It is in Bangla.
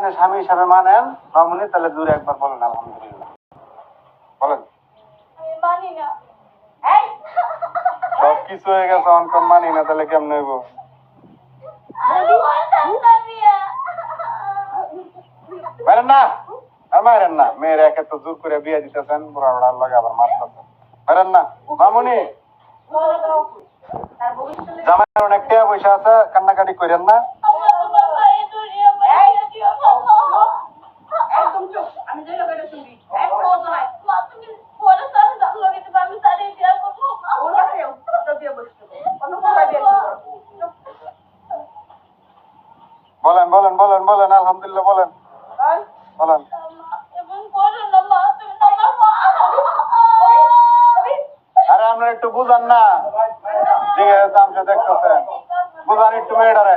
স্বামী হিসাবে মানেন মামুনি, তাহলে দূরে একবার বলেন আলহামদুলিল্লাহ। বলেন সব কিছু হয়ে গেছে, অনকন মানি না, তাহলে কেমন হইব? মারেন না, আর মারেন না। মেয়ের একে তো জোর করে বিয়ে দিতেছেন, বুড়া বুড়ার লাগে আবার মারতেছেন। মারেন না মামুনি। জামাই অনেক টাকা পয়সা আছে, কান্নাকাটি করেন না। বলেন বলেন বলেন বলেন আলহামদুলিল্লাহ বলেন বলেন। আরে আপনারা একটু বুঝান না, যে দেখতেছেন, বুঝান একটু মেয়েটারে।